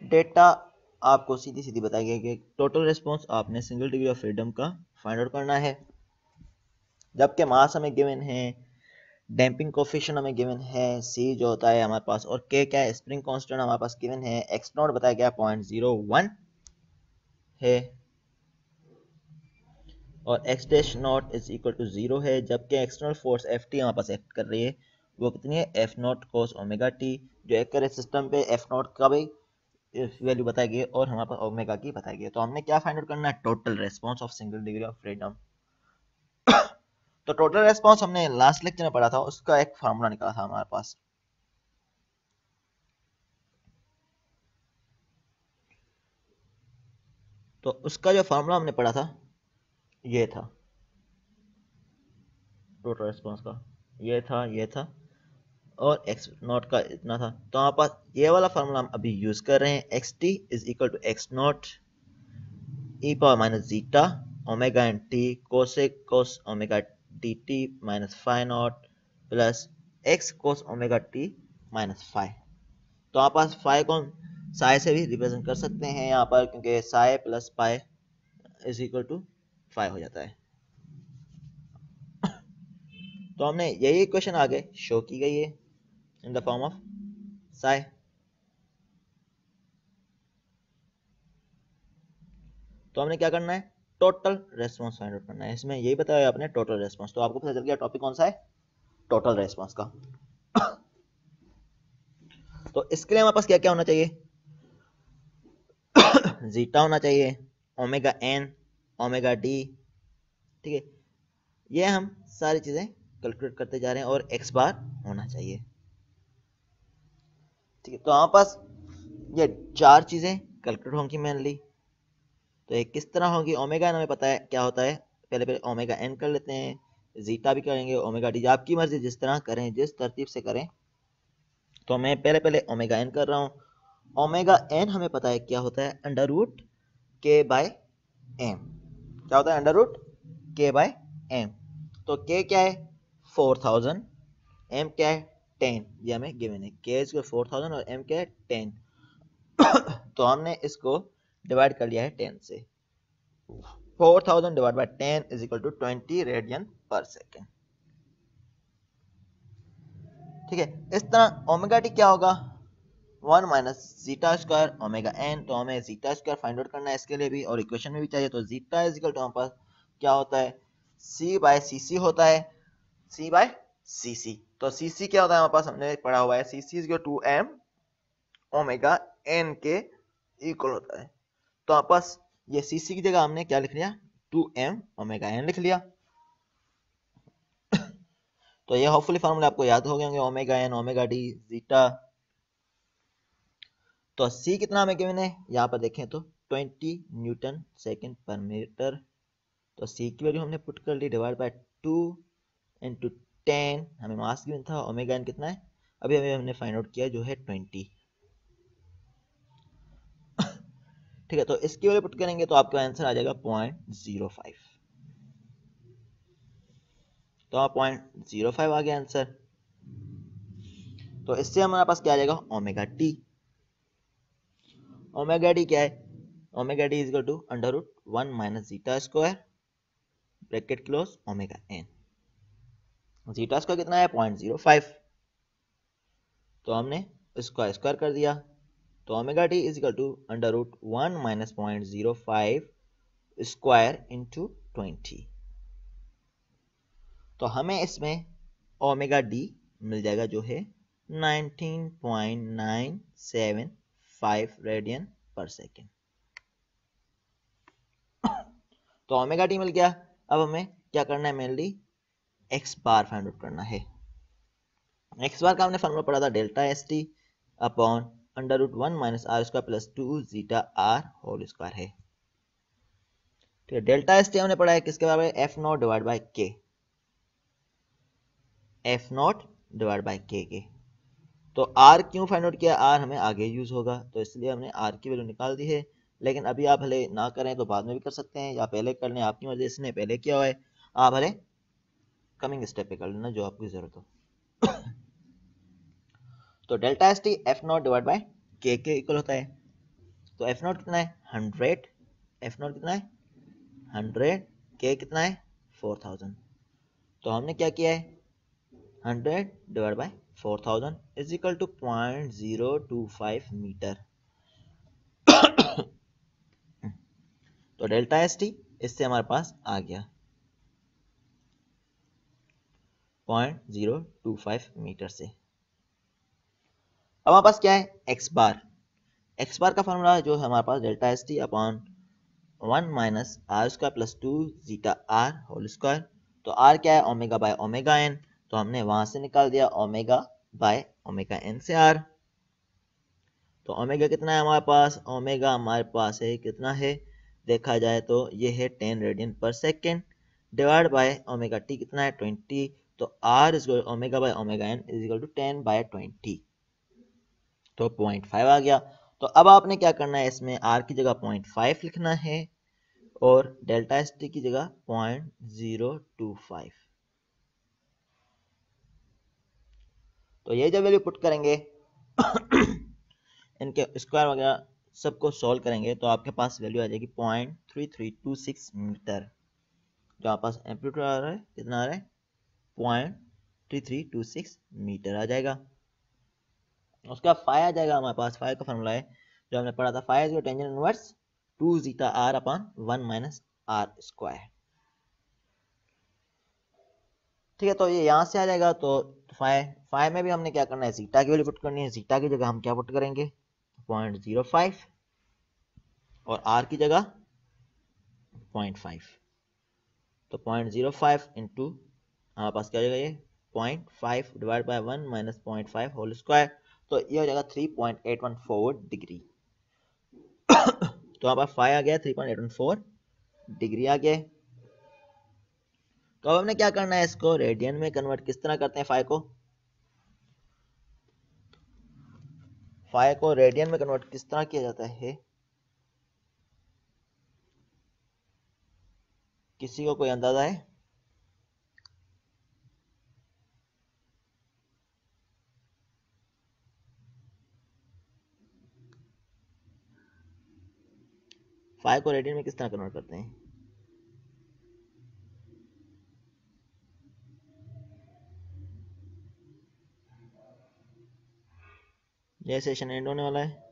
Data आपको सीधी सीधी बताया गया कि टोटल रिस्पॉन्स आपने सिंगल डिग्री ऑफ फ्रीडम का फाइंड आउट करना है, जबकि मास हमें गिवन है, डैम्पिंग कोफिशिएंट हमें गिवन है, सी जो होता है हमारे पास, और के क्या है, स्प्रिंग कांस्टेंट हमारे पास गिवन है, एक्स नॉट बताया गया 0.01 है और x dash naught is equal to 0 है, जबकि एक्सटर्नल फोर्स एफ टी हमारे पास एक्ट कर रही है, वो कितनी है, F not cos omega T, जो एक करे सिस्टम पे एफ नॉट का भी वैल्यू बताई गई और हमारे पास ओमेगा की बताई गई। तो हमने क्या फाइंड आउट करना है, total response of single degree of freedom. तो टोटल रेस्पॉन्स हमने लास्ट लेक्चर में पढ़ा था, उसका एक फार्मूला निकाला था हमारे पास। तो उसका जो फार्मूला हमने पढ़ा था ये था, टोटल रेस्पॉन्स का ये था और एक्स नॉट का इतना था। तो हमारे पास ये वाला फार्मूला हम अभी यूज कर रहे हैं, x T is equal to x naught e power minus zeta omega N t cosec cos omega D T minus phi naught plus x cos omega T minus phi. तो हमारे पास phi को हम साइ से भी represent कर सकते हैं यहाँ पर, क्योंकि psi plus pi is equal to phi हो जाता है। तो हमने यही इक्वेशन आगे शो की गई है इन द फॉर्म ऑफ साइ। तो हमने क्या करना है, टोटल रेस्पॉन्स फाइंड आउट करना है। इसमें यही बताया आपने टोटल रेस्पॉन्स, तो आपको पता चल गया टॉपिक कौन सा है, टोटल रेस्पॉन्स का। तो इसके लिए हमारे पास क्या क्या होना चाहिए, जीटा होना चाहिए, ओमेगा एन, ओमेगा डी, ठीक है, ये हम सारी चीजें कैलकुलेट करते जा रहे हैं, और एक्स बार होना चाहिए, ठीक है। तो हमारे पास ये चार चीजें कैलकुलेट होंगी मेनली। तो ये किस तरह होगी, ओमेगा एन हमें पता है क्या होता है, पहले ओमेगा एन कर लेते हैं, जीटा भी करेंगे, ओमेगा डी, आपकी मर्जी जिस तरह करें, जिस तरतीब से करें। तो मैं पहले ओमेगा एन कर रहा हूँ। ओमेगा एन हमें पता है क्या होता है, अंडर रूट के बाय एम। क्या होता है, अंडर रूट के बाय एम। तो के क्या है 4000, एम क्या है 10, ये हमें गिवन है, के इज 4000 और एम क्या है 10। तो हमने इसको डिवाइड कर लिया है 10 से। 4000 divide by 10 is equal to 20 radian per second, ठीक है। इस तरह ओमेगा टी क्या होगा, 1 minus zeta square omega n. तो हमें जीटा स्क्वायर फाइंड आउट करना है इसके लिए भी, और इक्वेशन में भी चाहिए। तो जीटा इज इक्वल टू हमारे पास क्या होता है, सी बाय सी सी होता है, सी बाय सी सी। तो सी सी क्या होता है हमारे पास, हमने पढ़ा हुआ है, सी सी इज 2m ओमेगा एन के इक्वल होता है। तो हमारे पास ये सी सी की जगह हमने क्या लिख लिया, 2m ओमेगा एन लिख लिया। तो ये होपफुली फार्मूला आपको याद हो गए होंगे, omega n, omega d, zeta. तो C कितना हमें गिवन है, यहाँ पर देखें तो 20 न्यूटन सेकंड पर मीटर। तो C की वैल्यू हमने पुट कर ली, डिवाइड बाय 2 इंटू 10, हमें मास गिवन था, ओमेगा एन कितना है अभी हमें हमने फाइंड आउट किया, जो है 20, ठीक है। तो इसकी वैल्यू पुट करेंगे तो आपका आंसर आ जाएगा 0.05। तो 0.05 आ गया आंसर। तो इससे हमारे पास क्या आ जाएगा, ओमेगा टी। ओमेगा डी क्या है, omega d is equal to under root 1 minus zeta square bracket close omega n. Zeta square कितना है 0.05, तो हमने इसका स्क्वायर कर दिया। तो omega t is equal to under root 1 minus 0.05 square into 20। तो हमें इसमें ओमेगा डी मिल जाएगा, जो है 19.975 रेडियन पर सेकेंड। तो ओमेगा डी मिल गया। अब हमें क्या करना है, mainly x bar find out करना है। एक्स बार का हमने फॉर्मूला पढ़ा था, delta S T upon under root 1 minus are square plus 2 zeta are whole square है, ठीक है। डेल्टा एस टी हमने पढ़ा है किसके बराबर है, एफ नॉट डिवाइड बाय के, एफ नॉट डिवाइड बाय के। तो आर क्यों फाइंड आउट किया, आर हमें आगे यूज होगा, तो इसलिए हमने आर की वैल्यू निकाल दी है। लेकिन अभी आप भले ना करें तो बाद में भी कर सकते हैं, या पहले कर लें, आपकी वजह से पहले किया हुआ है, आप भले कमिंग स्टेप पे कर लेना जो आपकी जरूरत हो। तो delta S T F not divide by के इक्वल होता है। तो एफ नॉट कितना है 100, एफ नॉट कितना है 100, के कितना है 4000। तो हमने क्या किया है 100 divide by 4000 is equal to 0.025 metre. तो डेल्टा एस टी इससे हमारे पास आ गया 0.025 मीटर से। अब हमारे पास क्या है एक्स बार, एक्स बार का फॉर्मूला जो है हमारे पास delta S T upon 1 minus are square plus 2 zeta are whole square. तो आर क्या है ओमेगा बाय ओमेगा एन, तो हमने वहां से निकाल दिया ओमेगा बाय ओमेगा एन से आर। तो ओमेगा कितना है हमारे पास, ओमेगा हमारे पास है कितना है देखा जाए तो ये है 10 radian per second divide by omega t कितना है 20। तो r is omega by omega n is equal to 10 by 20, तो 0.5 आ गया। तो अब आपने क्या करना है इसमें आर की जगह 0.5 लिखना है और डेल्टा एस टी की जगह 0.025। तो ये जब वैल्यू पुट करेंगे इनके स्क्वायर वगैरह सबको सॉल्व करेंगे तो आपके पास वैल्यू आ जाएगी 0.3326 मीटर। जो आपके पास एम्पलीट्यूड आ रहा है कितना आ रहा है 0.3326 मीटर आ जाएगा। उसका फाई आ जाएगा हमारे पास, फाई का फॉर्मूला है जो हमने पढ़ा था, phi is tangent inverse 2 zeta r upon 1 minus are square. ठीक है, तो ये यहाँ से आ जाएगा। तो फाई फाई में भी हमने क्या करना है जीटा की वैल्यू पुट करनी है, जीटा की जगह हम क्या पुट करेंगे 0.05 और आर की जगह 0.5। तो 0.05 इंटू हमारे पास क्या हो जाएगा ये 0.5 divide by 1 minus 0.5 whole square. तो ये हो जाएगा 3.814 डिग्री। तो हमारे पास फाई आ गया 3.814 डिग्री आ गया। तो अब हमने क्या करना है इसको रेडियन में कन्वर्ट किस तरह करते हैं फाई को रेडियन में कन्वर्ट किस तरह किया जाता है, किसी को कोई अंदाजा है? फाई को रेडियन में किस तरह कन्वर्ट करते हैं? ये सेशन एंड होने वाला है।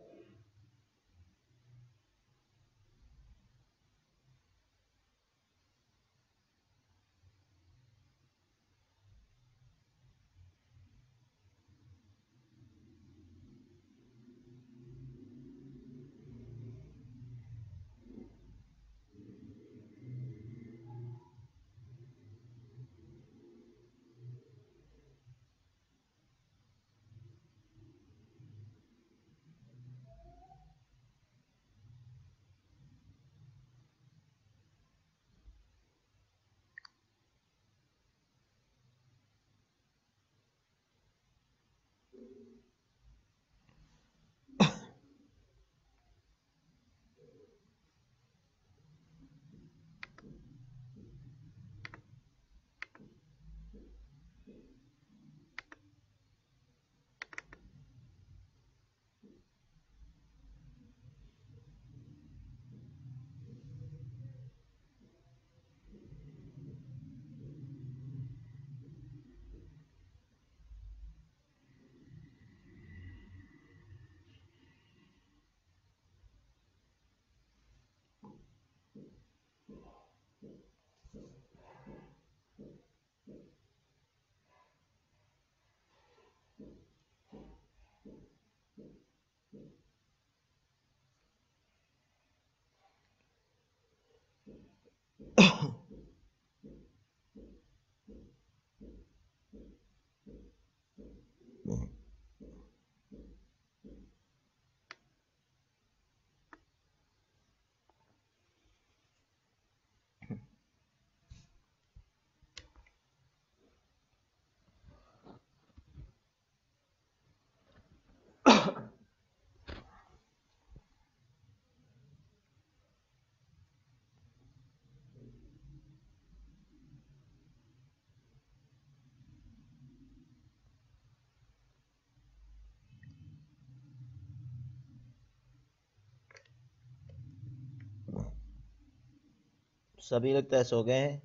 सभी लगता है सो गए हैं।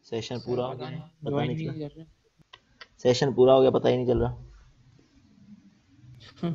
सेशन सर पूरा हो पता गया है, नहीं पता ज्वाइन नहीं नहीं चला। कर सेशन पूरा हो गया, पता ही नहीं चल रहा। रहे।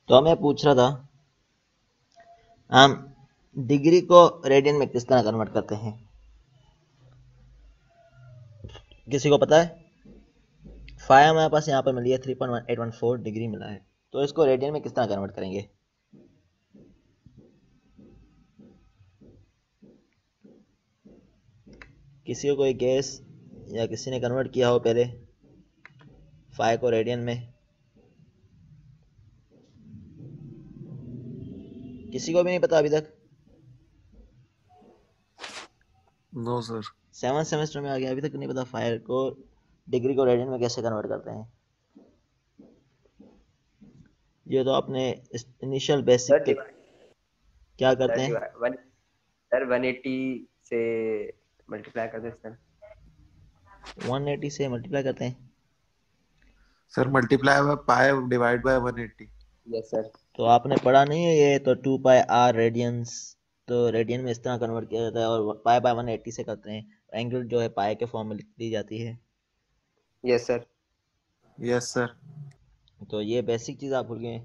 तो मैं पूछ रहा था, हम डिग्री को रेडियन में किस तरह कन्वर्ट करते हैं? किसी को पता है? फाइव हमारे पास यहाँ पर मिली है 3.814 डिग्री मिला है, तो इसको रेडियन में किस तरह कन्वर्ट करेंगे? किसी को कोई गैस, या किसी ने कन्वर्ट किया हो पहले फाइव को रेडियन में? किसी को भी नहीं पता अभी तक? No sir. 7th सेमेस्टर में आ गया, अभी तक नहीं पता फाइव को डिग्री को रेडियन में कैसे कन्वर्ट करते हैं? ये तो आपने इनिशियल बेसिक के क्या करते हैं? सर 180 से मल्टीप्लाई कर दो सर। 180 से मल्टीप्लाई करते हैं? Sir multiply by pi divide by 180। Yes sir. तो आपने पढ़ा नहीं है ये तो 2 पाई आर रेडियंस, तो रेडियन में इस तरह कन्वर्ट किया जाता है, और पाई बाय 180 से करते हैं। एंगल जो है पाई के फॉर्म में लिख दी जाती है। Yes sir. Yes sir. तो ये बेसिक चीज़ आप भूल गए।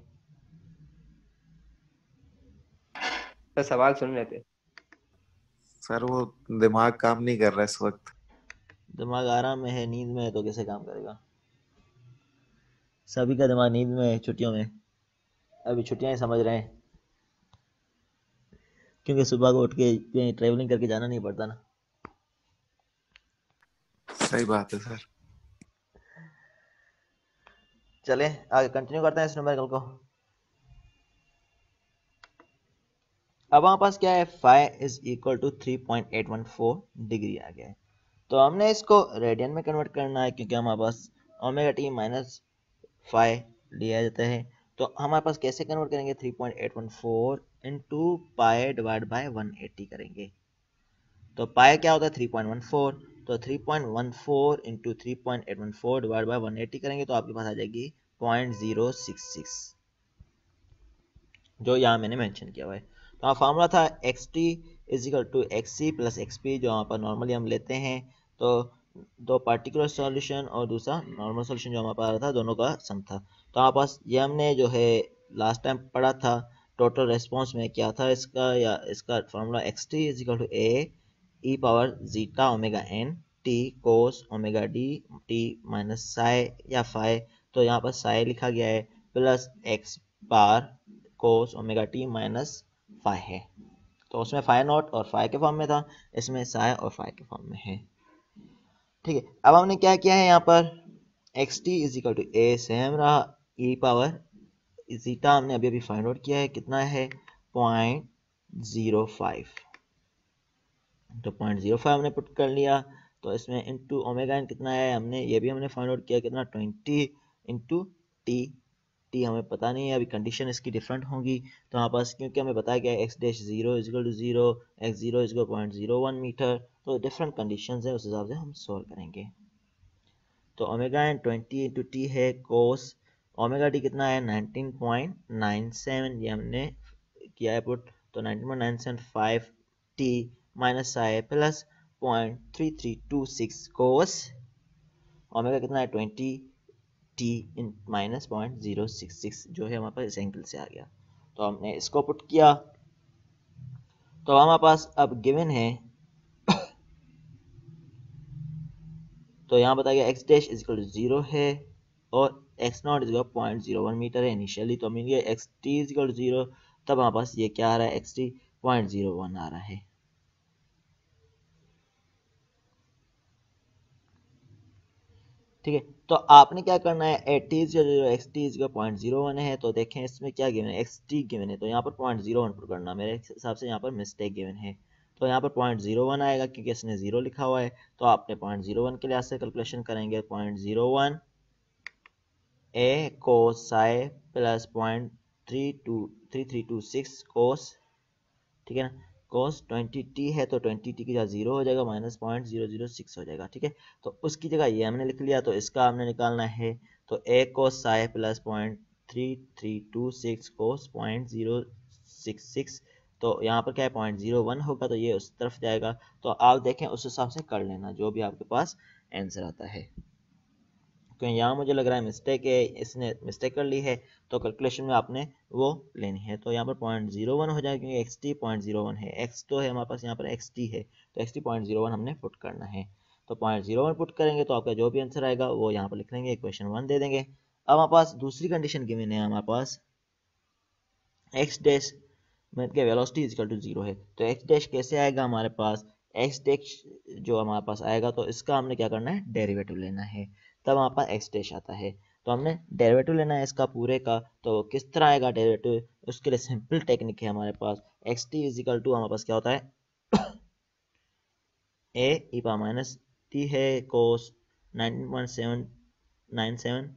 सर सवाल सुन रहे थे। सर वो दिमाग काम नहीं कर रहा इस वक्त। दिमाग आराम में है, नींद में है, तो कैसे काम करेगा? सभी का दिमाग नींद में है छुट्टियों में, अभी छुट्टियां ही समझ रहे हैं, क्योंकि सुबह को उठ के कहीं ट्रेवलिंग करके जाना नहीं पड़ता ना। सही बात है सर। चलें आगे कंटिन्यू करते हैं इस न्यूमेरिकल को। अब हमारे पास क्या है, phi is equal to 3.814 degree आ गया है। तो हमने इसको रेडियन में कन्वर्ट करना है, क्योंकि हमारे पास ओमेगा टी माइनस फाइ लिया जाता है। तो हमारे पास कैसे कन्वर्ट करेंगे, 3.814 इंटू पाई डिवाइड बाय 180 करेंगे। तो पाई क्या होता है 3.14, तो 3.14 इंटू 3.814 डिवाइड बाय 180 करेंगे तो आपके पास आ जाएगी 0.066, जो यहाँ मैंने मेंशन किया हुआ है। तो हाँ, फार्मूला था x T is equal to x c plus x p, जो यहाँ पर नॉर्मली हम लेते हैं। तो दो पार्टिकुलर सॉल्यूशन और दूसरा नॉर्मल सॉल्यूशन जो हमारे पास आ रहा था, दोनों का सम था। तो हमारे पास ये हमने जो है लास्ट टाइम पढ़ा था टोटल रेस्पॉन्स में क्या था इसका, या इसका formula X T is equal to A E power zeta omega N T cos omega D T minus psi या फाई, तो यहाँ पर साई लिखा गया है, plus X bar cos omega T minus phi है। तो उसमें फाई नॉट और फाई के फॉर्म में था, इसमें साई और फाई के फॉर्म में है। ठीक है, अब हमने क्या किया है यहाँ पर x T is equal to a same रहा, ई पावर जीटा हमने अभी अभी फाइंड आउट किया है, कितना है 0.05, तो 0.05 हमने पुट कर लिया। तो इसमें इंटू ओमेगा एन कितना है, हमने ये भी हमने फाइंड आउट किया, कितना 20 इंटू टी, टी हमें पता नहीं है, अभी कंडीशन इसकी डिफरेंट होंगी। तो हमारे पास क्योंकि हमें बताया गया x dash 0 equal to 0, x 0 equal 0.01 metre, तो डिफरेंट कंडीशंस है, उस हिसाब से हम सॉल्व करेंगे। तो ओमेगा एन 20 इंटू टी है, कोस ओमेगा टी कितना है 19.97, ये हमने किया है पुट, तो 19.975 टी माइनस आई प्लस 0.3326 कोस ओमेगा कितना है 20 टी इन माइनस 0.066, जो है हमारे पास इस एंगल से आ गया। तो हमने इसको पुट किया, तो हमारे पास अब गिवन है, तो यहाँ बताया गया x dash is equal to 0 है और x naught is equal 0.01 metre है इनिशियली, तो मिल गया x T is equal to 0, तब हमारे पास ये क्या आ रहा है एक्स टी 0.01 आ रहा है। ठीक है, तो आपने क्या करना है, at T is x T is 0.01 है, तो देखें इसमें क्या गिवन है, एक्स टी गिवन है, तो यहाँ पर 0.01 पुट करना, मेरे हिसाब से यहाँ पर मिस्टेक गिवन है, तो यहाँ पर 0.01 आएगा क्योंकि इसने 0 लिखा हुआ है, तो आपने 0.01 के लिहाज से कैलकुलेशन करेंगे, 0.01 ए कोस साई प्लस 0.3326 कोस, ठीक है ना, कोस 20t है तो 20t की जगह 0 हो जाएगा, माइनस 0.006 हो जाएगा। ठीक है, तो उसकी जगह ये हमने लिख लिया, तो इसका हमने निकालना है, तो ए कोस साई प्लस 0.3326 कोस 0.066, तो यहाँ पर क्या है 0.01 होगा, तो ये उस तरफ जाएगा, तो आप देखें उस हिसाब से कर लेना जो भी आपके पास आंसर आता है, क्योंकि यहाँ मुझे लग रहा है मिस्टेक है, इसने मिस्टेक कर ली है, तो कैलकुलेशन में आपने वो लेनी है, तो यहाँ पर 0.01 हो जाएगा क्योंकि एक्स टी 0.01 है, एक्स तो है हमारे पास यहाँ पर एक्स टी है, तो एक्स टी 0.01 हमने पुट करना है, तो 0.01 पुट करेंगे तो आपका जो भी आंसर आएगा वो यहाँ पर लिख लेंगे, इक्वेशन 1 दे देंगे। अब हमारे पास दूसरी कंडीशन गिवन है, हमारे पास एक्स डैश में क्या वेलोसिटी इज इक्वल टू 0 है, तो एक्स डैश कैसे आएगा हमारे पास, एक्स डैश जो हमारे पास आएगा तो इसका हमने क्या करना है डेरिवेटिव लेना है, तब हमारे पास एक्स डैश आता है, तो हमने डेरिवेटिव लेना है इसका पूरे का, तो किस तरह आएगा डेरिवेटिव, उसके लिए सिंपल टेक्निक है हमारे पास, X T is equal to हमारे पास क्या होता है A E power minus T है cos 19.797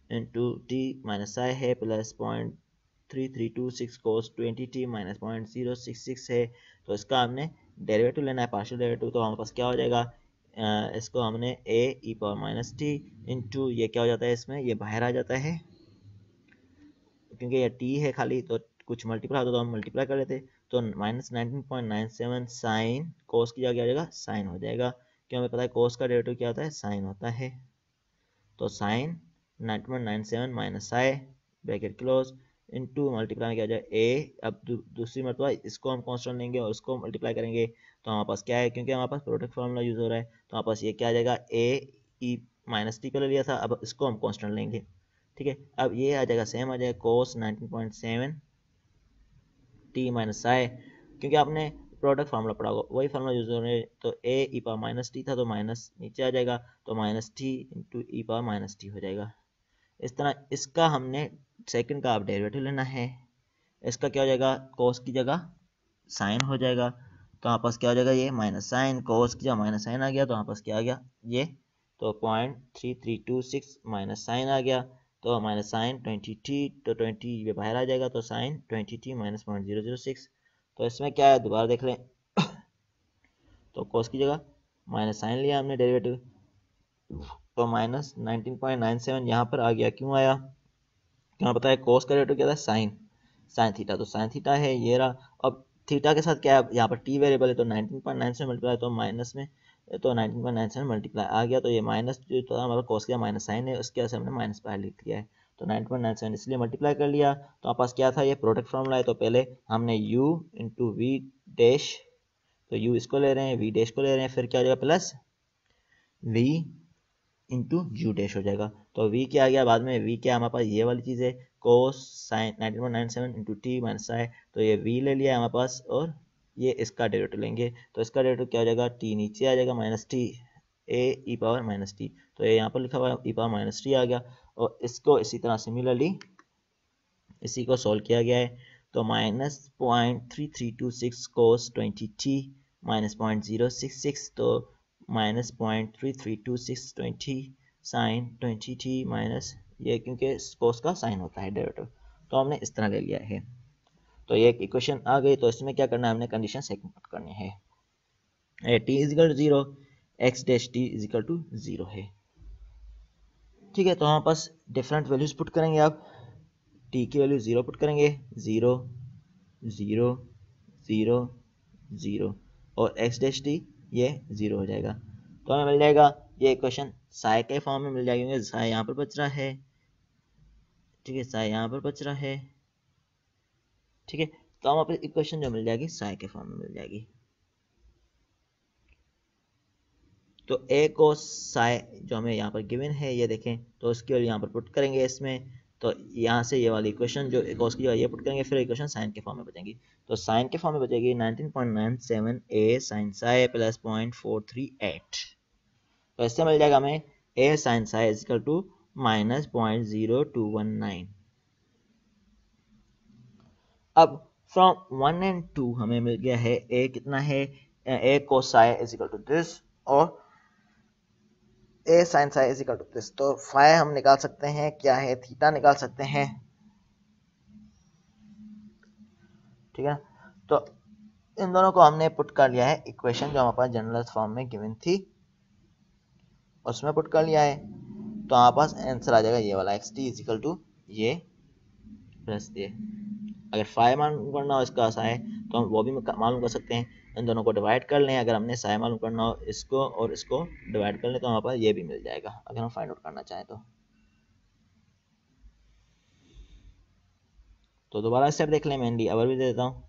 into T minus I है प्लस 0.3326 कोस 20t माइनस 0.066 है, तो इसका हमने डेरिवेटिव लेना है, पार्शियल डेरिवेटिव, तो हमारे पास क्या हो जाएगा, इसको हमने ए E power minus T into ये क्या हो जाता है, इसमें ये बाहर आ जाता है क्योंकि ये टी है खाली, तो कुछ मल्टीप्लाई होता तो हम मल्टीप्लाई कर लेते, तो माइनस 19.97 साइन कोस की जगह क्या हो जाएगा साइन हो जाएगा, क्यों हमें पता है कोस का डेरिवेटिव क्या होता है साइन होता है, तो साइन 19.97 माइनस आई ब्रैकेट क्लोज इंटू मल्टीप्लाई क्या हो जाए ए, अब दूसरी मरतबा इसको हम कांस्टेंट लेंगे और इसको मल्टीप्लाई करेंगे, तो हमारे पास क्या है, क्योंकि हमारे पास प्रोडक्ट फार्मूला यूज हो रहा है, तो हमारे पास ये क्या आ जाएगा ए ई माइनस टी पहले लिया था, अब इसको हम कांस्टेंट लेंगे। ठीक है, अब ये आ जाएगा सेम आ जाएगा कोस 19.7 टी माइनस आई, क्योंकि आपने प्रोडक्ट फार्मूला पढ़ा होगा वही फार्मूला यूज हो रहा है, तो ए ई पावर माइनस टी था तो माइनस नीचे आ जाएगा, तो माइनस टी इंटू ई पावर माइनस टी हो जाएगा। इस तरह इसका हमने सेकंड का आप डेरिवेटिव लेना है, इसका क्या हो जाएगा कोस की जगह साइन हो जाएगा, तो यहाँ पास क्या हो जाएगा ये माइनस साइन, कोस की जगह माइनस साइन आ गया, तो यहाँ पास क्या आ गया ये, तो 0.3326 माइनस साइन आ गया, तो माइनस साइन 20t, तो 20 ये बाहर आ जाएगा, तो साइन 20t माइनस 0.006, तो इसमें क्या है दोबारा देख लें तो कोस की जगह माइनस साइन लिया हमने डेरिवेटिव, तो माइनस 19.97 यहाँ पर आ गया, क्यों आया, क्या पता है कोस का डेरिवेटिव क्या था साइन, साइन थीटा, तो साइन थीटा है ये रहा। अब थीटा के साथ क्या है, यहाँ पर टी वेरिएबल है तो 19.97 मल्टीप्लाई तो माइनस में, तो 19.97 मल्टीप्लाई आ गया, तो ये माइनस जो था हमारा कॉस का माइनस साइन है, उसके वजह से हमने माइनस बाहर लिख दिया है, तो 9.97 इसलिए मल्टीप्लाई कर लिया। तो हमारे पास क्या था, ये प्रोडक्ट फॉर्मूला है, तो पहले हमने u इंटू वी डैश, तो u इसको ले रहे हैं, v डैश को ले रहे हैं, फिर क्या हो जाएगा plus v into you dash हो जाएगा। तो v क्या आ गया बाद में, v क्या हमारे पास ये वाली चीज़ है cos sine 19.97 into T minus I, तो ये v ले लिया है हमारे पास, और ये इसका डेरिवेटिव लेंगे, तो इसका डेरिवेटिव क्या हो जाएगा, t नीचे आ जाएगा minus T A E power minus T, तो ये यहाँ पर लिखा हुआ है ई पावर माइनस टी आ गया, और इसको इसी तरह सिमिलरली इसी को सॉल्व किया गया है, तो -0.3326 कोस 20t माइनस 0.066, तो -0.3326 20 साइन 20t माइनस ये, क्योंकि कोस का साइन होता है डेरिवेटिव, तो हमने इस तरह ले लिया है। तो ये एक इक्वेशन आ गई, तो इसमें क्या करना है, हमने कंडीशन सेकंड पुट करनी है, t equal to 0 x dash t equal to 0 है। ठीक है, तो हमारे पास डिफरेंट वैल्यूज पुट करेंगे, आप t की वैल्यू 0 पुट करेंगे, 0 0 0 0 और x डैश t ये 0 हो जाएगा, तो हमें मिल जाएगा ये इक्वेशन साई के फॉर्म में मिल जाएगी, क्योंकि साई यहाँ पर बच रहा है, ठीक है, साई यहाँ पर बच रहा है, ठीक है, तो हमारे पास इक्वेशन जो मिल जाएगी साई के फॉर्म में मिल जाएगी। तो a को साई जो हमें यहाँ पर गिवन है ये देखें, तो उसकी वैल्यू यहाँ पर पुट करेंगे इसमें, तो यहाँ से ये वाली इक्वेशन जो cos की ये पुट करेंगे, फिर इक्वेशन साइन के फॉर्म में बचेंगी, तो साइन के फॉर्म में बचेगी 19.97 a साइन साई प्लस 0.438, तो इससे मिल जाएगा हमें a sine psi equal to minus 0.0219। अब फ्रॉम 1 एंड 2 हमें मिल गया है a कितना है, a cos psi equal to this और a sin psi is equal to this, तो फाई हम निकाल सकते हैं, क्या है थीटा निकाल सकते हैं, ठीक है, तो इन दोनों को हमने पुट कर लिया है इक्वेशन जो हमारे पास जनरल फॉर्म में गिवन थी उसमें पुट कर लिया है, तो हमारे पास आंसर आ जाएगा ये वाला x T is equal to ये प्लस ये। अगर फाई मालूम करना हो इसका साई, तो हम वो भी मालूम कर सकते हैं, इन दोनों को डिवाइड कर लें, अगर हमने साई मालूम करना हो इसको और इसको डिवाइड कर लें तो हमारे पास ये भी मिल जाएगा, अगर हम फाइंड आउट करना चाहें तो दोबारा स्टेप देख लें, मैं अवर भी दे देता हूँ।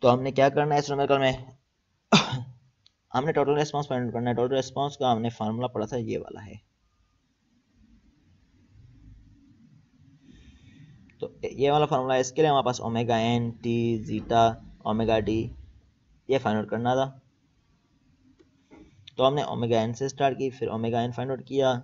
तो हमने क्या करना है इस न्यूमेरिकल में हमने टोटल रेस्पॉन्स फाइंड आउट करना है, टोटल रेस्पॉन्स का हमने फार्मूला पढ़ा था ये वाला है, तो ये वाला फार्मूला है, इसके लिए हमारे पास omega N T zeta omega D ये फाइंड आउट करना था, तो हमने ओमेगा एन से स्टार्ट की, फिर ओमेगा एन फाइंड आउट किया,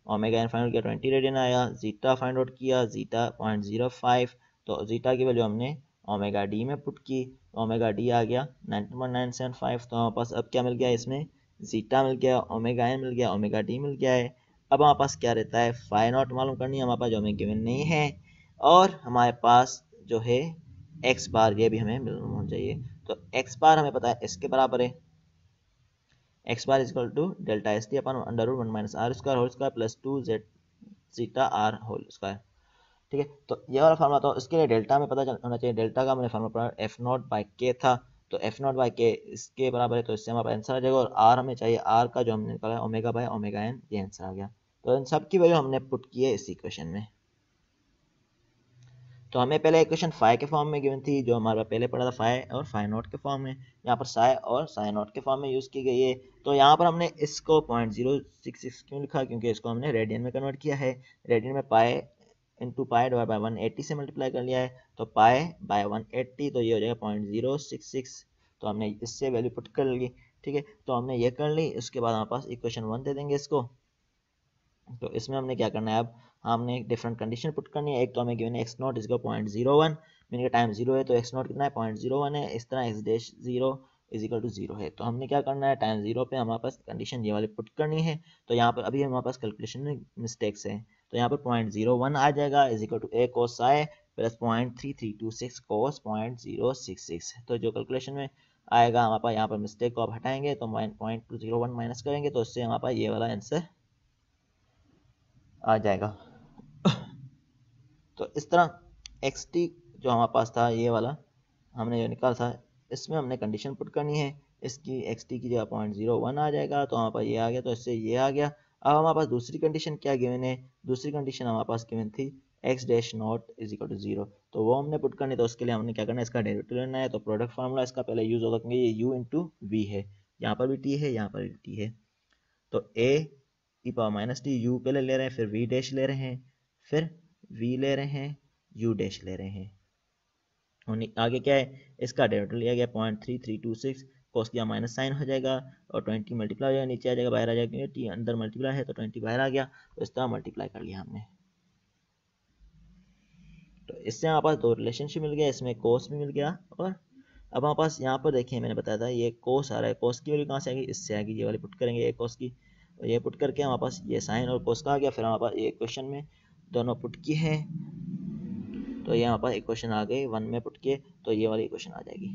ओमेगा एन फाइंड आउट किया 20 रेडियन आया, जीटा फाइंड आउट किया, जीटा 0.05, तो जीटा की वैल्यू हमने ओमेगा डी में पुट की, ओमेगा डी आ गया 19.975, तो हमारे पास अब क्या मिल गया, इसमें जीटा मिल गया, ओमेगा एन मिल गया, ओमेगा डी मिल गया है। अब हमारे पास क्या रहता है, फाई नॉट मालूम करनी है हमारे पास जो हमें गिवन नहीं है, और हमारे पास जो है एक्स बार ये भी हमें मालूम होना चाहिए, तो एक्स बार हमें पता है इसके बराबर है, x bar equal to delta S t upon under root 1 minus are square whole square plus 2 z zeta are whole square, ठीक है, तो ये वाला फार्मूला था, इसके लिए डेल्टा में पता होना चाहिए, डेल्टा का हमने फार्मूला पढ़ा एफ नॉट बाई के था, तो एफ नॉट बाई के इसके बराबर है, तो इससे हमारा आंसर आ जाएगा, और आर हमें चाहिए, आर का जो हमने निकाला ओमेगा बाई ओमेगा एन, ये आंसर आ गया, तो इन सब की वैल्यू हमने पुट की है इस इक्वेशन में। तो हमें पहले इक्वेशन फाई के फॉर्म में गिवन थी जो हमारा पहले पढ़ा था फाई और फाई नॉट के फॉर्म में, यहाँ पर साई और साई नॉट के फॉर्म में यूज़ की गई है, तो यहाँ पर हमने इसको 0.066 क्यों लिखा, क्योंकि इसको हमने रेडियन में कन्वर्ट किया है, रेडियन में pi into pi divide by 180 से मल्टीप्लाई कर लिया है, तो पाई बाय 180 तो ये हो जाएगा 0.066, तो हमने इससे वैल्यू पुट कर ली, ठीक है, तो हमने ये कर ली, उसके बाद हमारे पास इक्वेशन 1 दे देंगे इसको, तो इसमें हमने क्या करना है, अब हमने एक डिफरेंट कंडीशन पुट करनी है, एक तो हमें गिवन है एक्स नॉट इसका 0.01 मीन का टाइम 0 है, तो एक्स नॉट कितना है 0.01 है, इस तरह x dash 0 is equal to 0 है, तो हमने क्या करना है टाइम 0 पे हमारे पास कंडीशन ये वाली पुट करनी है, तो यहाँ पर अभी हमारे पास कैलकुलेशन में मिस्टेक्स है, तो यहाँ पर 0.01 आ जाएगा is equal to a cos psi plus 0.3326 cos 0.066, तो जो कैलकुलेशन में आएगा हमारे पास यहाँ पर मिस्टेक को आप हटाएंगे तो 0.201 माइनस करेंगे, तो इससे हमारे पास ये वाला आंसर आ जाएगा। तो इस तरह एक्स टी जो हमारे पास था ये वाला हमने जो निकाला था, इसमें हमने कंडीशन पुट करनी है। इसकी xt की जगह 0.01 आ जाएगा, तो हमारे पास ये आ गया, तो इससे ये आ गया। अब हमारे पास दूसरी कंडीशन क्या गिवन है, दूसरी कंडीशन हमारे पास गिवन थी x dash naught is equal to 0, तो वो हमने पुट करनी, तो उसके लिए हमने क्या करना है, इसका डेरिवेटिव लेना है। तो प्रोडक्ट फार्मूला इसका पहले यूज होगा, क्योंकि ये u इंटू वी है, यहाँ पर भी t है, यहाँ पर भी t है। तो a E power minus T, u पहले ले रहे हैं, फिर v डैश ले रहे हैं, फिर v ले रहे हैं, u डैश ले रहे हैं। और आगे क्या है, इसका डेरिवेटिव लिया गया 0.3326, कॉस किया माइनस साइन हो जाएगा, और 20 मल्टीप्लाई हो जाएगा, नीचे आ जाएगा, बाहर आ जाएगा, क्योंकि टी अंदर मल्टीप्लाई है तो 20 बाहर आ गया, तो इस तरह मल्टीप्लाई कर लिया हमने। तो इससे हमारे पास दो रिलेशनशिप मिल गया, इसमें कोस भी मिल गया। और अब हमारे पास यहाँ पर देखिए, मैंने बताया था ये कोस आ रहा है, कोस की वैल्यू कहाँ से आएगी, इससे आएगी, ये वाली पुट करेंगे ये कोस की, और ये पुट करके हमारे पास ये साइन और कोस का आ गया। फिर हमारे पास ये क्वेश्चन में दोनों पुट की है, तो ये हमारे पास इक्वेशन आ गई, 1 में पुट किए तो ये वाली इक्वेशन आ जाएगी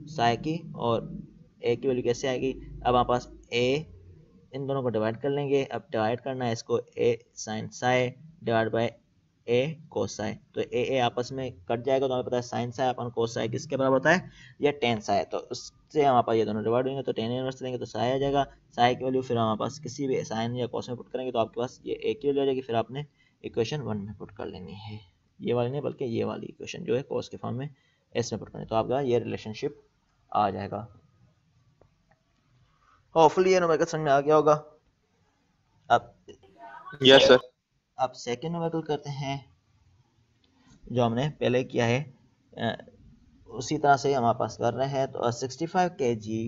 साई की। और ए की वैल्यू कैसे आएगी, अब हमारे पास ए, इन दोनों को डिवाइड कर लेंगे। अब डिवाइड करना है इसको, ए sign Sai divide by A cos Sai, तो ए आपस में कट जाएगा, तो हमें पता है साइन साई अपन कोस साई किसके बराबर होता है, ये टेन साई, तो उससे हमारे पास ये दोनों डिवाइड होंगे, तो टेन इनवर्स लेंगे तो साई आ जाएगा। साई की वैल्यू फिर हमारे पास किसी भी साइन या कोस में पुट करेंगे, तो आपके पास ये ए की वैल्यू आ जाएगी, फिर आपने इक्वेशन 1 में पुट कर लेनी है, ये वाली नहीं बल्कि ये वाली इक्वेशन जो है कोस के फॉर्म में एस में पुट करनी, तो आपका ये रिलेशनशिप आ जाएगा। होपफुली ये न्यूमेरिकल समझ में आ गया होगा। अब यस सर। अब सेकंड न्यूमेरिकल करते हैं, जो हमने पहले किया है उसी तरह से हमारे पास कर रहे हैं। तो 65 kg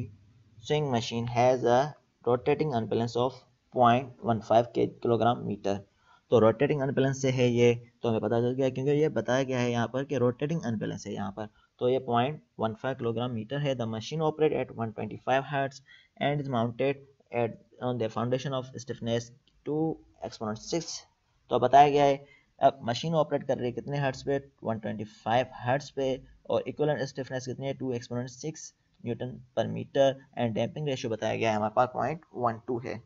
sewing machine has a rotating unbalance of 0.15 kilogram metre. तो रोटेटिंग अनबैलेंस से है ये, तो हमें पता चल गया, क्योंकि ये बताया गया है यहाँ पर कि रोटेटिंग अनबैलेंस है यहाँ पर, तो ये 0.15 किलोग्राम मीटर है। The machine operate at 125 hertz and is mounted at on the foundation of stiffness 2 exponent 6। तो बताया गया है अब मशीन ऑपरेट कर रही है कितने हर्ट्ज पे, 125 हर्ट्ज पे, और इक्विवेलेंट स्टिफनेस कितनी है, 2 एक्सपोनेंट 6 न्यूटन पर मीटर, एंड डैम्पिंग रेशियो बताया गया है हमारे पास 0.12 है।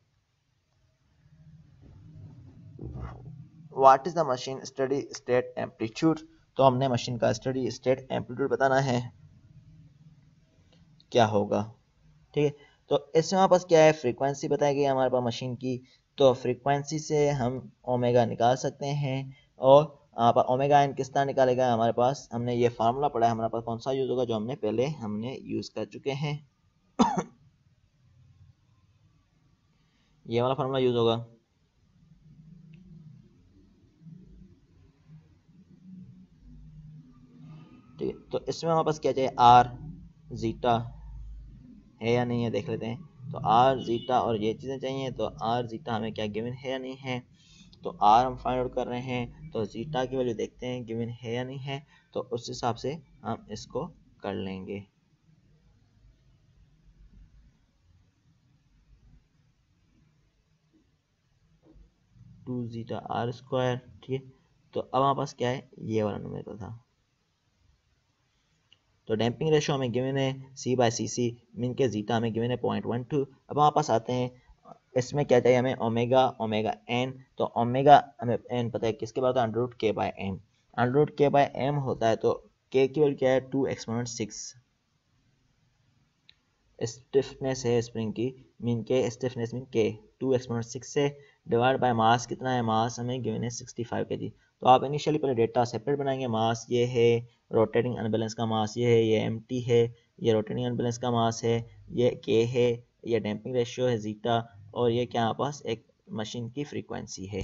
What is the machine steady state amplitude, तो हमने मशीन का स्टडी स्टेट एम्पलीट्यूड बताना है क्या होगा, ठीक है। तो इसमें हमारे पास क्या है, फ्रीक्वेंसी बताई गई है हमारे पास मशीन की, तो फ्रीक्वेंसी से हम ओमेगा निकाल सकते हैं। और ओमेगा एन किस तरह निकालेगा, हमारे पास हमने ये फार्मूला पढ़ा है, हमारे पास कौन सा यूज होगा, जो हमने पहले यूज कर चुके हैं ये वाला फार्मूला यूज होगा। ठीक है, तो इसमें हमारे पास क्या चाहिए, आर जीटा है या नहीं है देख लेते हैं। तो आर जीटा और ये चीज़ें चाहिए, तो आर जीटा हमें क्या गिवन है या नहीं है, तो आर हम फाइंड आउट कर रहे हैं, तो जीटा की वैल्यू देखते हैं गिवन है या नहीं है, तो उस हिसाब से हम इसको कर लेंगे। टू जीटा आर स्क्वायर, ठीक है। तो अब हमारे पास क्या है, ये वाला न्यूमेरिकल था। तो डैम्पिंग रेशियो हमें गिवन है सी बाय सी सी, मीन के जीटा हमें गिवन है 0.12। अब हमारे पास आते हैं, इसमें क्या चाहिए हमें, ओमेगा ओमेगा एन, तो ओमेगा हमें एन पता है किसके बाद, अंडर रूट के बाय एम, अंडर रूट के बाय एम होता है, तो के की वैल्यू क्या है, 2 एक्सपोनेंट 6 स्टिफनेस है स्प्रिंग की, मीन के स्टिफनेस मीन के 2 एक्सपोनेंट 6 से डिवाइड बाय मास, कितना है मास हमें गिवन है 65 kg। तो आप इनिशियली पहले डेटा सेपरेट बनाएंगे, मास ये है, रोटेटिंग अनबैलेंस का मास ये है, ये एमटी है, ये रोटेटिंग अनबैलेंस का मास है, ये के है, ये डैम्पिंग रेशियो है जीटा, और ये क्या हमारे पास एक मशीन की फ्रीक्वेंसी है।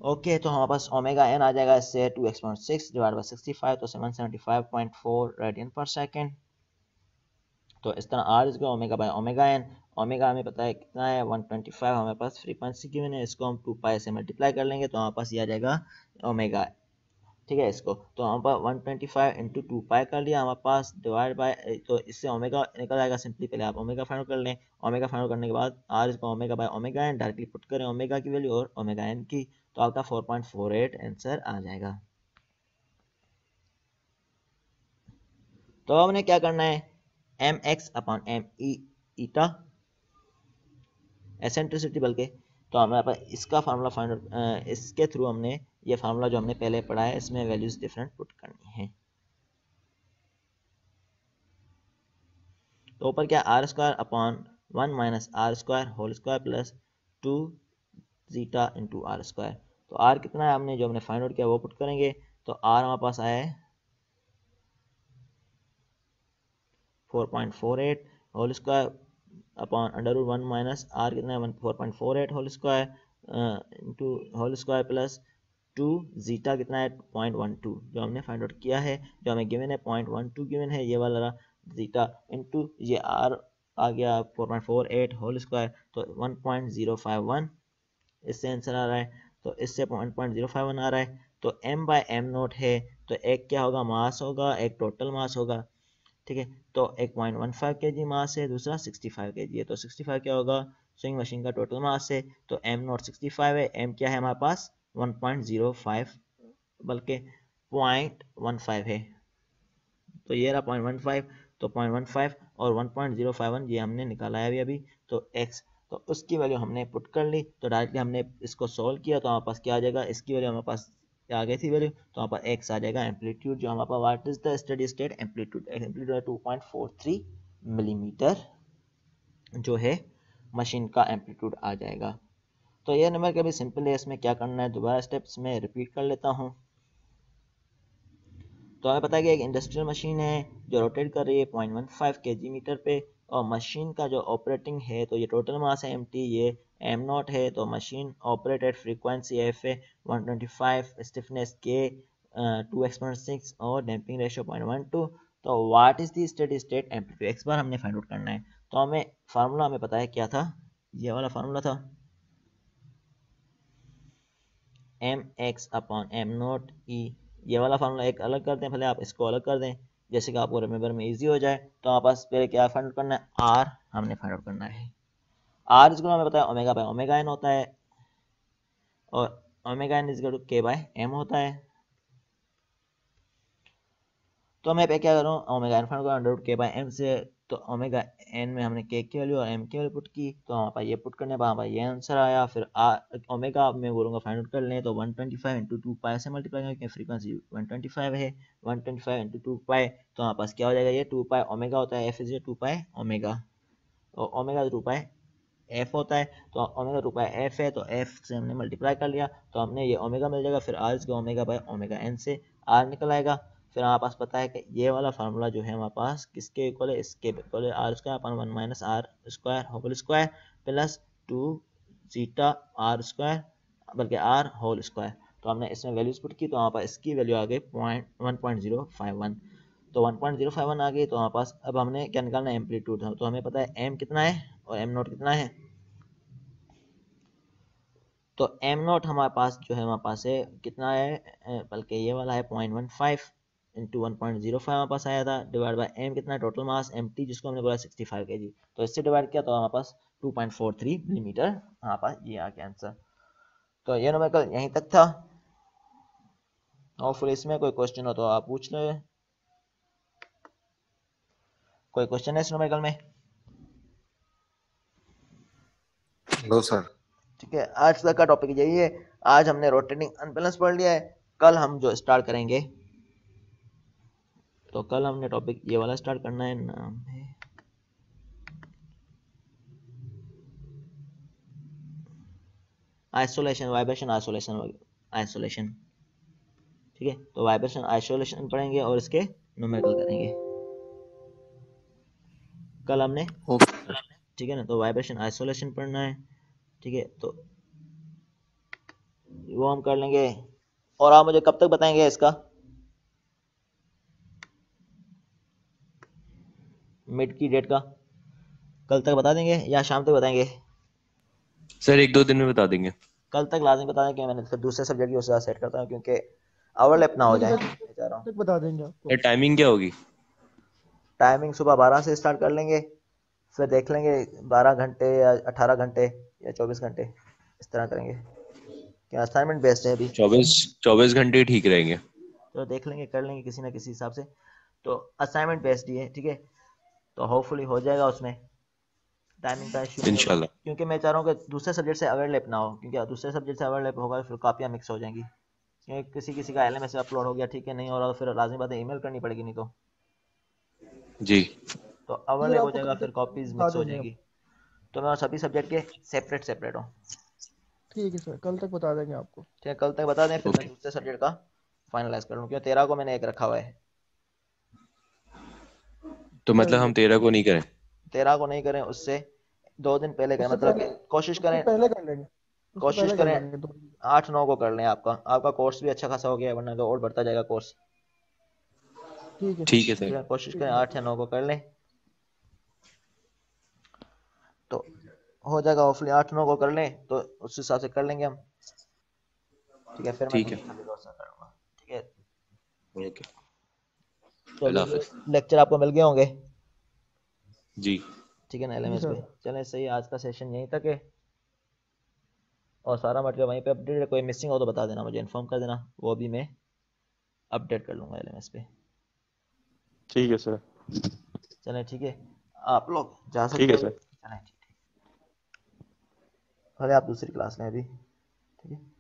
ओके, तो हमारे पास ओमेगा एन आ जाएगा इससे 2 एक्सपोनेंट 6 डिवाइड बाय 65, तो 775.4 रेडियन पर सेकेंड। तो इस तरह आर इसका omega by omega n, omega हमें पता है कितना है 125, हमारे पास फ्रीक्वेंसी गिवन है, इसको हम 2 पाई से मल्टीप्लाई कर लेंगे, तो हमारे पास ये आ जाएगा ओमेगा, ठीक है। इसको तो हमारे पास 125 इंटू 2 पाई कर लिया हमारे पास, डिवाइड बाय, तो इससे ओमेगा निकल आएगा सिंपली, पहले आप ओमेगा फाइंड कर लें, ओमेगा फाइंड करने के बाद आर इसको omega by omega n directly put करें ओमेगा की वैल्यू और ओमेगा एन की, तो आपका 4.48 आंसर आ जाएगा। तो हमने क्या करना है, M X upon M E eta eccentricity, बल्कि तो हमारे पास इसका फार्मूला फाइंड, इसके थ्रू हमने ये फार्मूला जो हमने पहले पढ़ा है इसमें वैल्यूज डिफरेंट पुट करनी है। तो ऊपर क्या r square upon 1 minus are square whole square plus 2 zeta into r square. तो आर कितना है हमने जो हमने फाइंड आउट किया वो पुट करेंगे। तो आर हमारे पास आया है 4.48 whole square upon under root 1 minus r कितना है 4.48 whole square into whole square plus 2 zeta कितना है 0.12 जो हमने फाइंड आउट किया है, जो हमें गिवन है 0.12 गिवन है ये वाला जीटा इंटू ये आर आ गया 4.48 होल स्क्वायर तो 1.051 इससे आंसर आ रहा है। तो इससे 1.051 आ रहा है। तो m बाय एम नोट है तो एक क्या होगा मास होगा, एक टोटल मास होगा, ठीक है। तो एक 0.15 kg मास है, दूसरा 65 kg है। तो 65 क्या होगा स्विंग मशीन का टोटल मास है। तो m नोट 65 है, m क्या है हमारे पास 1.05 बल्कि 0.15 है। तो ये रहा 0.15 तो 0.15 और 1.051 ये हमने निकाला है अभी तो x तो उसकी वैल्यू हमने पुट कर ली। तो डायरेक्टली हमने इसको सॉल्व किया तो हमारे पास क्या आ जाएगा, इसकी वैल्यू हमारे पास आ गई थी वैल्यू तो हमारे पास x आ जाएगा एम्पलीट्यूड जो हमारे पास what is the steady state amplitude, amplitude 2.43 millimetre जो है मशीन का एम्पलीट्यूड आ जाएगा। तो ये नंबर का भी सिंपल है, इसमें क्या करना है दोबारा स्टेप्स में रिपीट कर लेता हूँ। तो हमें पता है कि एक इंडस्ट्रियल मशीन है जो रोटेट कर रही है 0.15 kg मीटर पे और मशीन का जो ऑपरेटिंग है तो ये टोटल मास है mt, ये m नॉट है। तो machine operate at frequency F है 125, स्टिफनेस k 2 एक्सपोनेंट 6 और डैम्पिंग रेशियो 0.12। तो what is the steady state amplitude X bar हमने फाइंड आउट करना है। तो हमें फार्मूला हमें पता है क्या था, ये वाला फार्मूला था M X upon M naught E. ये वाला फार्मूला एक अलग कर दें, पहले आप इसको अलग कर दें जैसे कि आपको रिमेंबर में इजी हो जाए। तो हमारे पास पहले क्या फाइंड आउट करना है, आर हमने फाइंड आउट करना है। आर इसको हमें पता है ओमेगा बाय ओमेगा एन होता है और ओमेगा एन इज के बाय एम होता है। तो मैं पे क्या करूँ ओमेगा एन फाइंड करूँ अंडर रूट के बाय एम से। तो ओमेगा एन में हमने के की वैल्यू और एम की वैल्यू पुट की तो हमारे पास ये पुट करने पर हमारे पास ये आंसर आया। फिर ओमेगा मैं बोलूँगा फाइंड आउट कर लें तो 125 इंटू 2 पाई से मल्टीप्लाई करेंगे क्योंकि फ्रीक्वेंसी 125 है। 125 इंटू 2 पाई तो हमारे पास क्या हो जाएगा, ये 2 पाई ओमेगा होता है, एफ इज 2 पाई ओमेगा और ओमेगा 2 पाई एफ होता है। तो ओमेगा 2 पाई एफ है तो एफ से हमने मल्टीप्लाई कर लिया तो हमने ये ओमेगा मिल जाएगा। फिर आर इसके ओमेगा बाय ओमेगा एन से आर निकल आएगा। फिर हमारे पास पता है कि ये वाला फार्मूला जो है हमारे पास किसके इक्वल है, इसके इक्वल है r square upon 1 minus are square whole square plus 2 zeta r square बल्कि आर होल स्क्वायर। तो हमने इसमें वैल्यूज पुट की तो हमारे पास इसकी वैल्यू आ गई 1.051। तो 1.051 आ गई तो हमारे पास अब हमने क्या निकालना है एम्पलीट्यूड। तो हमें पता है एम कितना है और एम नोट कितना है। तो एम नोट हमारे पास जो है हमारे पास है कितना है बल्कि ये वाला है 0.15 इंटू 1.05 हमारे पास आया था डिवाइड बाय एम कितना है टोटल मास एम टी जिसको हमने बोला 65 kg। तो इससे डिवाइड किया तो हमारे पास 2.43 मिलीमीटर हमारे पास ये आ गया आंसर। तो ये नंबर यहीं तक था। और फिर इसमें कोई क्वेश्चन हो तो आप पूछ लो। कोई क्वेश्चन है इस नंबर में? लो सर। ठीक है, आज तक का टॉपिक यही है। आज हमने रोटेटिंग अनबैलेंस पढ़ लिया है। कल हम जो स्टार्ट करेंगे तो कल हमने टॉपिक ये वाला स्टार्ट करना है, नाम है आइसोलेशन, वाइब्रेशन आइसोलेशन आइसोलेशन। ठीक है, तो वाइब्रेशन आइसोलेशन पढ़ेंगे और इसके न्यूमेरिकल करेंगे कल हमने। ओके ठीक है ना, तो वाइब्रेशन आइसोलेशन पढ़ना है। ठीक है, तो वो हम कर लेंगे। और आप मुझे कब तक बताएंगे इसका मिड की डेट का? कल तक बता देंगे या शाम तक बताएंगे? सर 1-2 दिन में बता देंगे। कल तक लाजमी बता दें कि मैंने फिर दूसरे सब्जेक्ट की उससे सेट करता हूँ क्योंकि ओवरलैप ना हो जाए। चाह रहा हूँ बता देंगे आपको। सर टाइमिंग क्या होगी? टाइमिंग सुबह 12 से स्टार्ट कर लेंगे, फिर देख लेंगे 12 घंटे या 18 घंटे या 24 घंटे इस तरह करेंगे। क्या असाइनमेंट बेस्ड है अभी? 24 घंटे ठीक रहेंगे। तो देख लेंगे, कर लेंगे किसी ना किसी हिसाब से। तो असाइनमेंट बेस्ड ही है, ठीक है। तो होपफुली हो जाएगा, उसमें टाइमिंग का इशू नहीं होगा इंशाल्लाह। क्योंकि मैं चाह रहा हूँ कि दूसरे सब्जेक्ट से ओवरलैप ना हो, क्योंकि दूसरे सब्जेक्ट से ओवरलैप होगा फिर कापियाँ मिक्स हो जाएंगी। क्योंकि किसी किसी का LMS अपलोड हो गया, ठीक है, नहीं हो रहा तो फिर लाजमी बात है ईमेल करनी पड़ेगी, नहीं तो जी तो सर ओवरलैप हो आपको जाएगा, कल फिर तक कॉपीज बता मिक्स हो देंगे हम। जाएंगी। तो मैं सभी सब्जेक्ट के सेपरेट सेपरेट हूँ। ठीक है सर, कल तक बता देंगे आपको। ठीक है, कल तक बता दें, फिर मैं ओके। दूसरे सब्जेक्ट का फाइनलाइज कर लूँ, क्योंकि 13 को मैंने एक रखा हुआ है। तो मतलब सही है हम सर। 13 को नहीं करें? 13 को नहीं करें, उससे 2 दिन पहले करें, उससे मतलब पहले, कि कोशिश उससे करें, पहले कर लेंगे, उससे कोशिश पहले कर करें लेंगे 2 दिन। 8-9 को कर लें। आपका आपका कोर्स भी अच्छा खासा हो गया है, वरना तो और बढ़ता जाएगा कोर्स। ठीक है ठीक है ठीक सर। है, कोशिश ठीक करें है सर। 8 या 9 को कर लें, तो हो जाएगा। होपफुली 8-9 को कर लें तो उस हिसाब से कर लेंगे हम। ठीक है, फिर मैं ठीक है। दूसरे सब्जेक्ट और स्टार्ट करूँगा। ठीक है, ओके। तो अल्लाह अभी ये हाफिज। लेक्चर आपको मिल गए होंगे, जी। ठीक है ना, जी LMS पे। सर। चलें, सही है, आज का सेशन यहीं तक है, और सारा मटेरियल वहीं पे अपडेट है। कोई मिसिंग हो तो बता देना, मुझे इन्फॉर्म कर देना, वो भी मैं अपडेट कर लूँगा LMS पे। ठीक है सर। चलें, ठीक है, आप लोग जा ठीक सकते है हैं। सर। चलें, ठीक है, भले आप दूसरी क्लास में अभी, ठीक है।